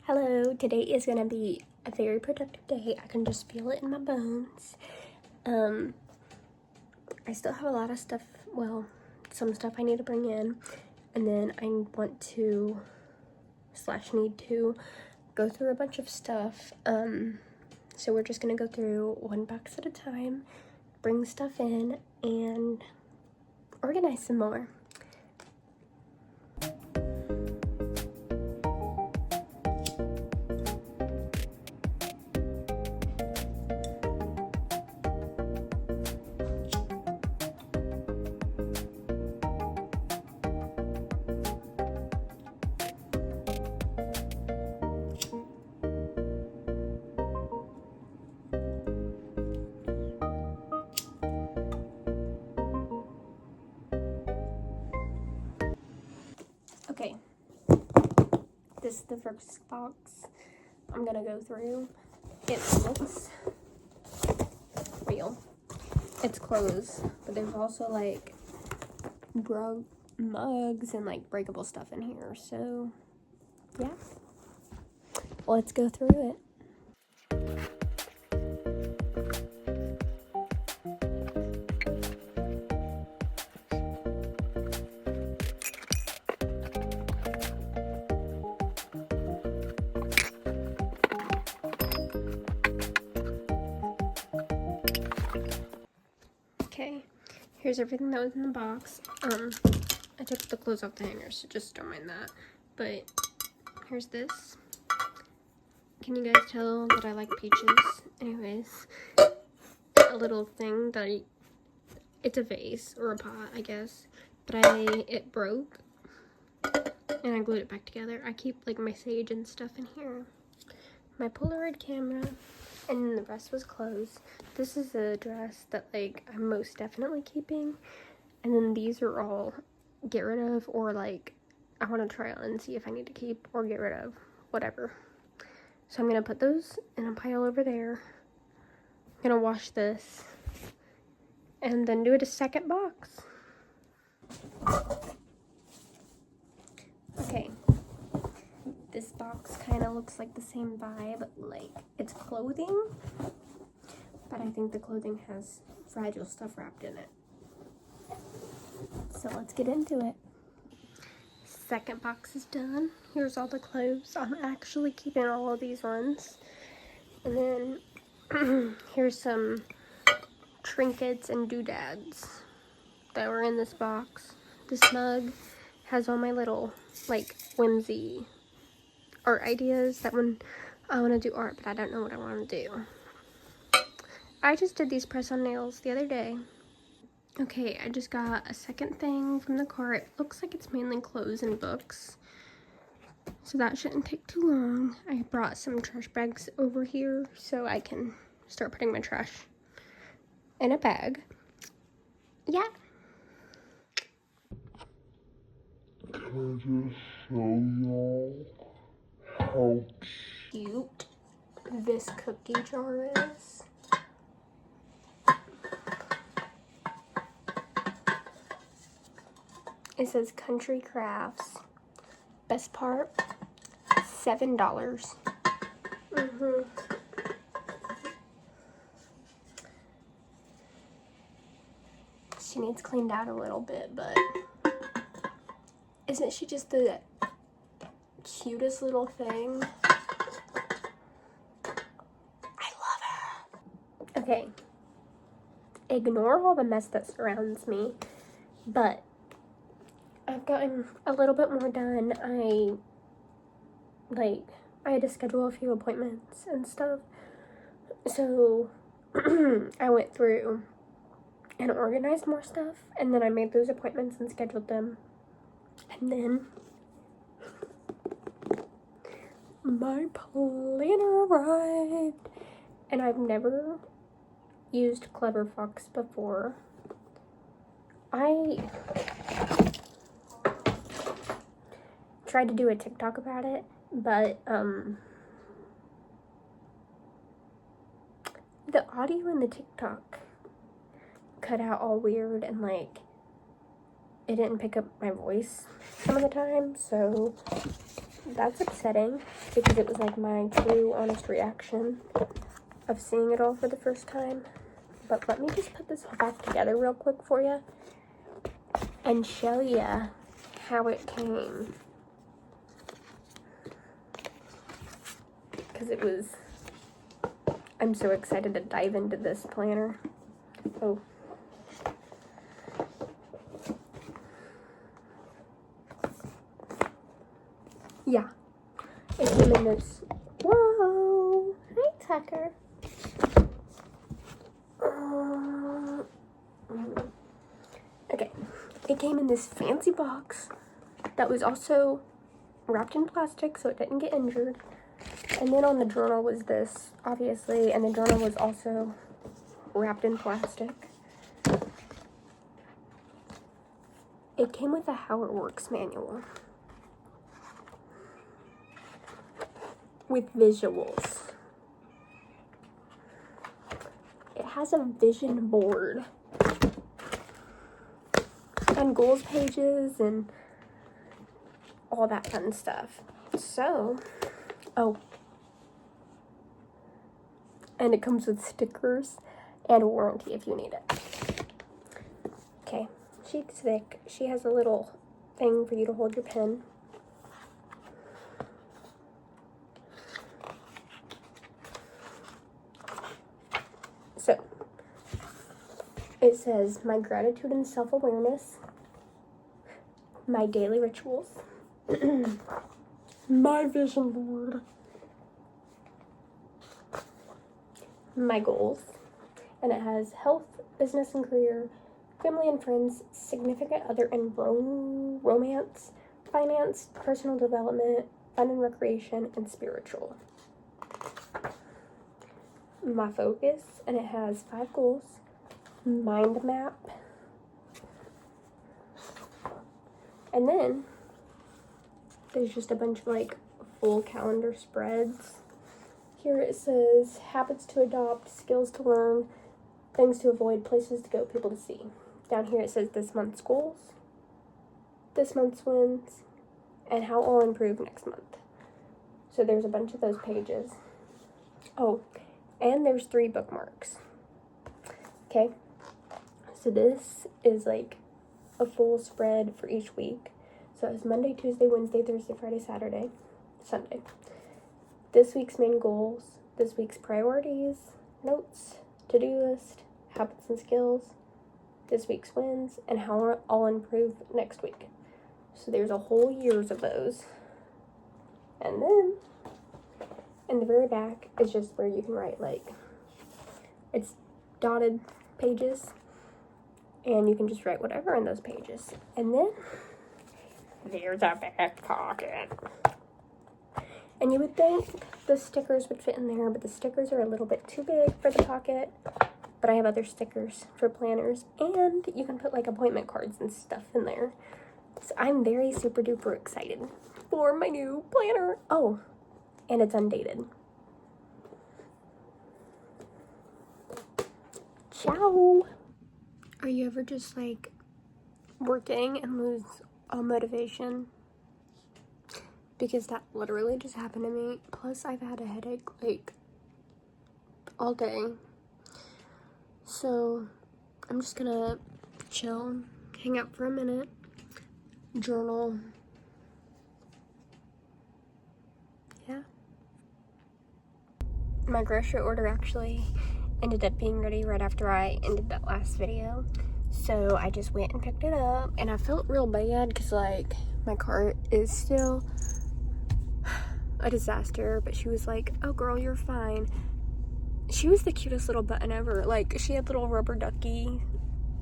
Hello, today is gonna be a very productive day. I can just feel it in my bones. I still have a lot of stuff, well, some stuff I need to bring in, and then I want to / need to go through a bunch of stuff. So we're just gonna go through one box at a time, bring stuff in, and organize some more. Okay, this is the first box I'm gonna go through. It looks real. It's clothes, but there's also like mugs and like breakable stuff in here. So yeah, let's go through it. Okay, here's everything that was in the box. I took the clothes off the hangers, so just don't mind that. But here's this. Can you guys tell that I like peaches? Anyways, a little thing that it's a vase or a pot, I guess, but it broke and I glued it back together. I keep like my sage and stuff in here. My Polaroid camera, and the rest was clothes. This is a dress that like I'm most definitely keeping, and then these are all get rid of, or like I want to try on and see if I need to keep or get rid of, whatever. So I'm gonna put those in a pile over there. I'm gonna wash this and then do it a second box. Okay, this box kind of looks like the same vibe, like it's clothing, but I think the clothing has fragile stuff wrapped in it. So let's get into it. Second box is done. Here's all the clothes. I'm actually keeping all of these ones. And then here's some trinkets and doodads that were in this box. This mug has all my little like whimsy art ideas that when I want to do art, but I don't know what I want to do. I just did these press-on nails the other day. Okay, I just got a second thing from the cart. Looks like it's mainly clothes and books, so that shouldn't take too long. I brought some trash bags over here so I can start putting my trash in a bag. Yeah. Can I just show y'all how Cute this cookie jar is. It says Country Crafts. Best part, $7. She needs cleaned out a little bit, but isn't she just the cutest little thing? I love her. Okay, ignore all the mess that surrounds me, but I've gotten a little bit more done. I had to schedule a few appointments and stuff, so I went through and organized more stuff, and then I made those appointments and scheduled them, and then my planner arrived, and I've never used Clever Fox before. I tried to do a TikTok about it, but the audio in the TikTok cut out all weird, and like it didn't pick up my voice some of the time, so that's upsetting because it was like my true honest reaction of seeing it all for the first time. But let me just put this all back together real quick for you and show you how it came. Because it was, I'm so excited to dive into this planner. Oh. Yeah. It came in this, whoa, hi Tucker. Okay, it came in this fancy box that was also wrapped in plastic so it didn't get injured. And then on the journal was this, obviously, and the journal was also wrapped in plastic. It came with a How It Works manual with visuals. It has a vision board and goals pages and all that fun stuff. So, oh, and it comes with stickers and a warranty if you need it. Okay, she's thick. She has a little thing for you to hold your pen. So, it says, my gratitude and self-awareness, my daily rituals, my vision board, my goals, and it has health, business and career, family and friends, significant other and romance, finance, personal development, fun and recreation, and spiritual. My focus, and it has 5 goals, mind map, and then there's just a bunch of like full calendar spreads. Here it says habits to adopt, skills to learn, things to avoid, places to go, people to see. Down here it says this month's goals, this month's wins, and how I'll improve next month. So there's a bunch of those pages. Oh, and there's 3 bookmarks. Okay, so this is like a full spread for each week. So it's Monday, Tuesday, Wednesday, Thursday, Friday, Saturday, Sunday. This week's main goals, this week's priorities, notes, to-do list, habits and skills, this week's wins, and how I'll improve next week. So there's a whole year's of those. And then in the very back is just where you can write, like, it's dotted pages, and you can just write whatever in those pages. And then there's a back pocket. And you would think the stickers would fit in there, but the stickers are a little bit too big for the pocket. But I have other stickers for planners, and you can put like appointment cards and stuff in there. So I'm very super duper excited for my new planner. Oh, and it's undated. Ciao. Are you ever just like working and lose all motivation? Because that literally just happened to me. Plus I've had a headache like all day. So I'm just gonna chill, hang out for a minute, journal. Yeah. My grocery order actually ended up being ready right after I ended that last video. So I just went and picked it up, and I felt real bad because like my cart is still a disaster, but she was like, oh girl, you're fine. She was the cutest little button ever. Like, she had little rubber ducky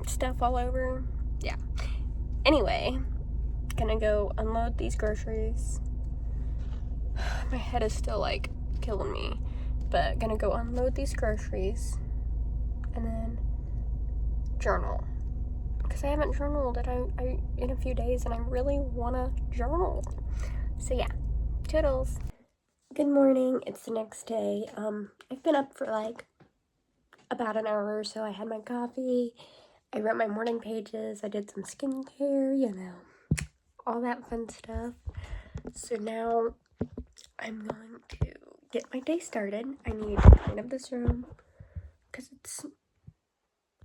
stuff all over. Yeah. Anyway, gonna go unload these groceries. My head is still like killing me, but gonna go unload these groceries and then journal, because I haven't journaled in a few days, and I really wanna journal. So yeah, toodles. Good morning. It's the next day. I've been up for like about an hour or so. I had my coffee. I wrote my morning pages. I did some skincare, you know, all that fun stuff. So now I'm going to get my day started. I need to clean up this room because it's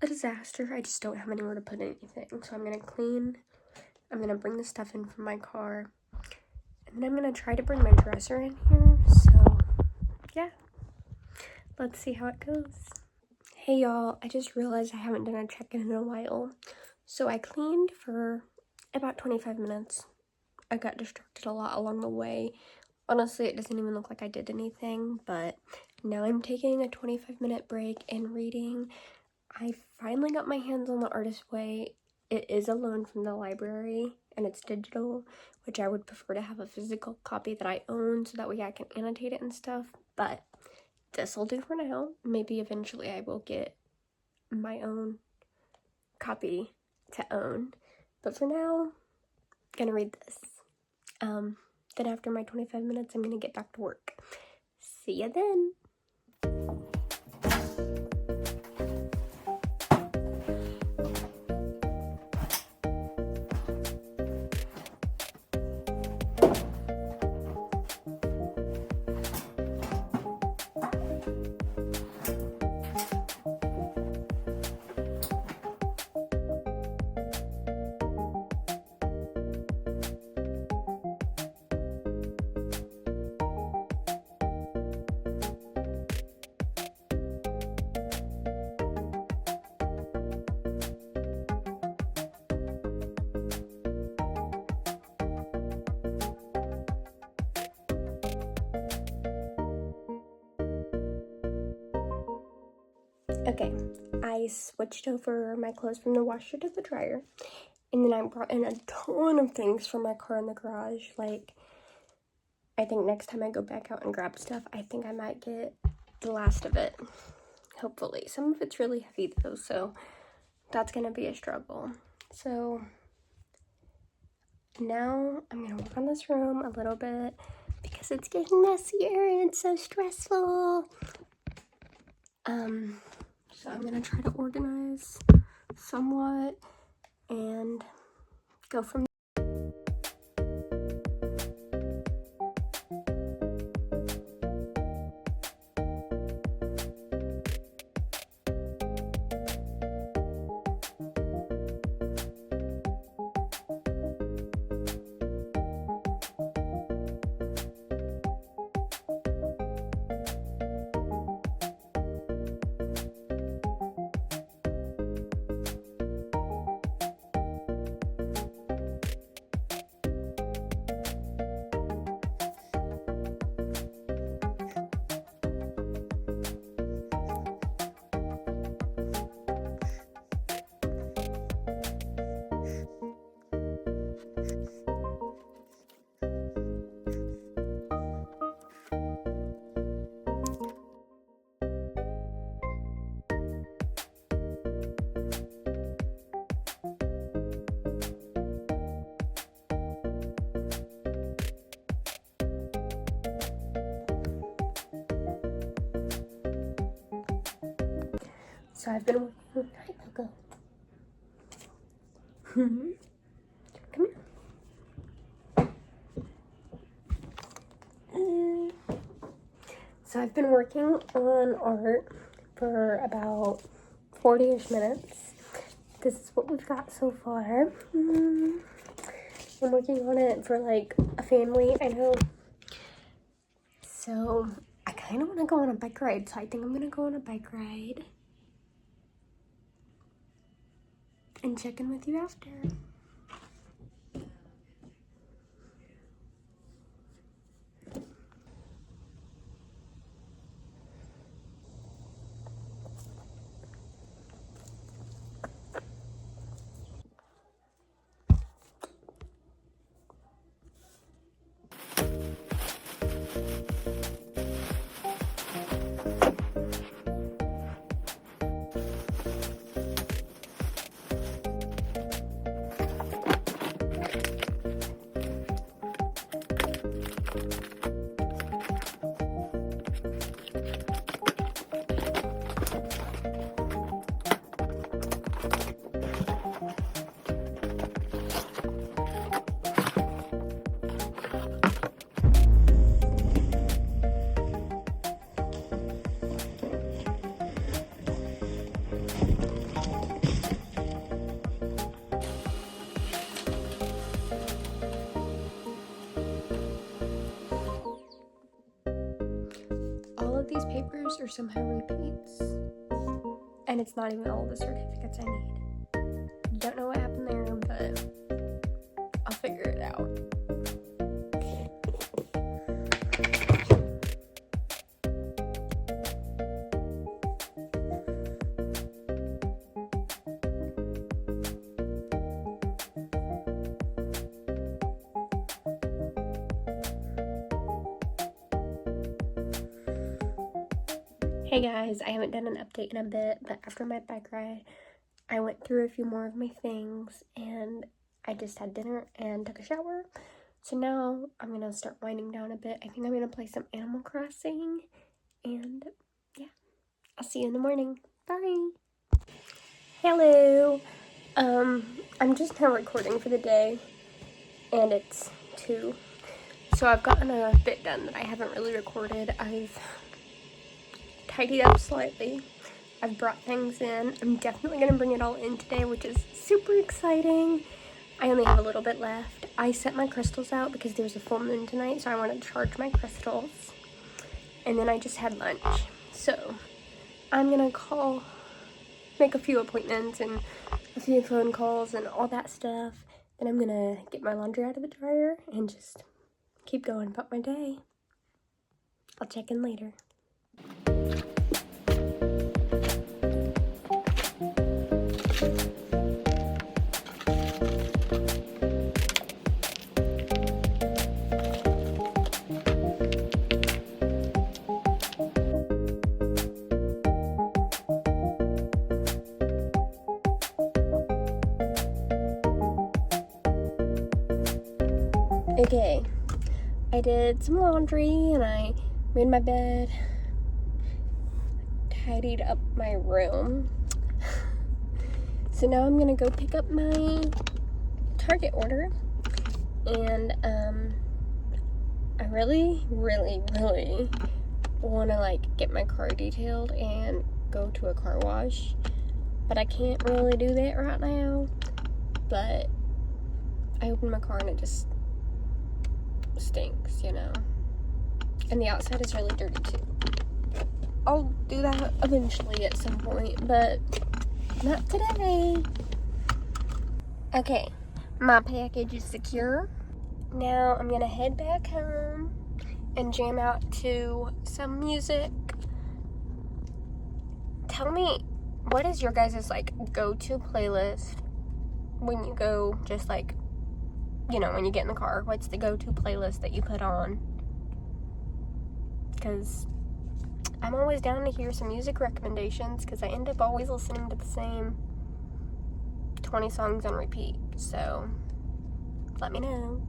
a disaster. I just don't have anywhere to put anything. So I'm gonna clean. I'm gonna bring the stuff in from my car, and then I'm gonna try to bring my dresser in here. So yeah, let's see how it goes. Hey y'all, I just realized I haven't done a check-in in a while. So I cleaned for about 25 minutes. I got distracted a lot along the way. Honestly, it doesn't even look like I did anything, but now I'm taking a 25-minute break and reading. I finally got my hands on The Artist's Way. It is a loan from the library, and it's digital, which I would prefer to have a physical copy that I own so that way I can annotate it and stuff, but this will do for now. Maybe eventually I will get my own copy to own, but for now, I'm gonna read this. Then after my 25 minutes, I'm gonna get back to work. See ya then. Okay, I switched over my clothes from the washer to the dryer, and then I brought in a ton of things from my car in the garage. Like, I think next time I go back out and grab stuff, I think I might get the last of it, hopefully. Some of it's really heavy though, so that's gonna be a struggle. So now I'm gonna work on this room a little bit because it's getting messier and it's so stressful. So I'm gonna try to organize somewhat and go from So I've been working. Hi, Coco. Come here. So I've been working on art for about 40-ish minutes. This is what we've got so far. I'm working on it for like a family, I know. So I kind of want to go on a bike ride, so I think I'm gonna go on a bike ride and check in with you after. these papers are somehow repeats. And it's not even all the certificates I need. Don't know what happened there, but I'll figure it out. Hey guys, I haven't done an update in a bit, but after my bike ride, I went through a few more of my things, and I just had dinner and took a shower. So now I'm gonna start winding down a bit. I think I'm gonna play some Animal Crossing, and yeah, I'll see you in the morning. Bye! Hello! I'm just now recording for the day, and it's 2. So I've gotten a bit done that I haven't really recorded. I've tidied up slightly. I've brought things in. I'm definitely gonna bring it all in today, which is super exciting. I only have a little bit left. I set my crystals out because there's a full moon tonight, so I want to charge my crystals. And then I just had lunch. So I'm gonna make a few appointments and a few phone calls and all that stuff. Then I'm gonna get my laundry out of the dryer and just keep going about my day. I'll check in later. Okay, I did some laundry and I made my bed, tidied up my room. So now I'm gonna go pick up my Target order, and I really want to like get my car detailed and go to a car wash, but I can't really do that right now. But I opened my car and it just stinks, you know, and the outside is really dirty too. I'll do that eventually at some point, but not today. Okay, my package is secure. Now I'm gonna head back home and jam out to some music. Tell me, what is your guys' like go-to playlist when you go, just like, you know, when you get in the car? What's the go-to playlist that you put on? Because I'm always down to hear some music recommendations, because I end up always listening to the same 20 songs on repeat. So let me know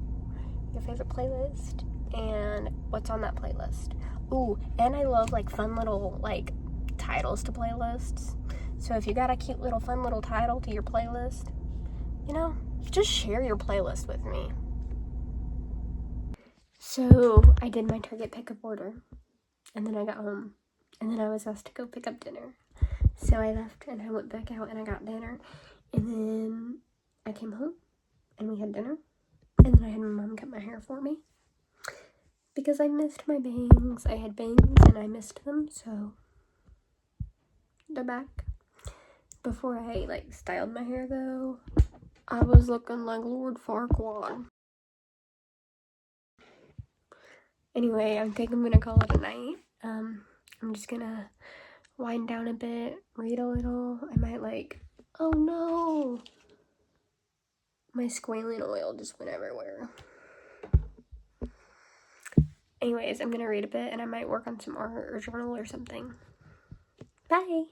your favorite playlist and what's on that playlist. Ooh, and I love like fun little like titles to playlists. So if you got a cute little fun little title to your playlist, you know, just share your playlist with me. So I did my Target pickup order, and then I got home, and then I was asked to go pick up dinner. So I left and I went back out and I got dinner, and then I came home and we had dinner, and then I had my mom cut my hair for me because I missed my bangs. I had bangs and I missed them, so they're back. Before I like styled my hair though, I was looking like Lord Farquaad. Anyway, I think I'm gonna call it a night. I'm just gonna wind down a bit, read a little. I might like, oh no, my squalene oil just went everywhere. Anyways, I'm gonna read a bit and I might work on some art or journal or something. Bye.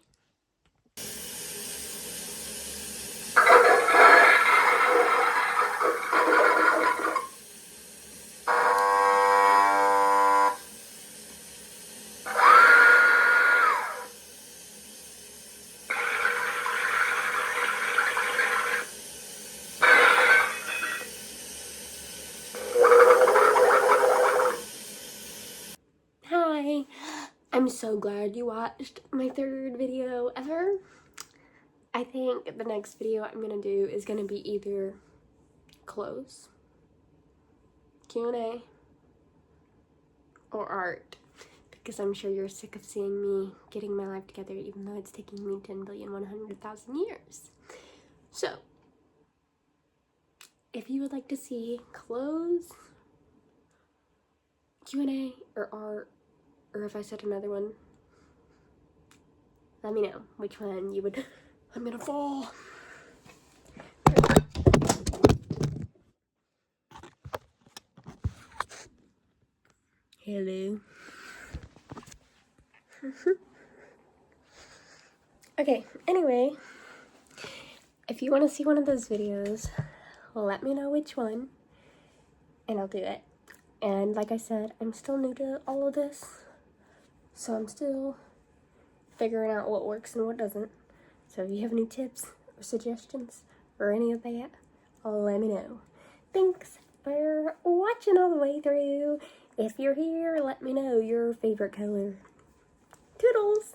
Hi. I'm so glad you watched my 3rd video ever. I think the next video I'm gonna do is gonna be either clothes, Q&A, or art, because I'm sure you're sick of seeing me getting my life together, even though it's taking me 10,100,000 years. So, if you would like to see clothes, Q&A, or art, or if I said another one, let me know which one you would. I'm gonna fall. Hello. Okay, anyway, if you want to see one of those videos, let me know which one, and I'll do it. And like I said, I'm still new to all of this, so I'm still figuring out what works and what doesn't. So if you have any tips or suggestions or any of that, let me know. Thanks for watching all the way through. If you're here, let me know your favorite color. Toodles!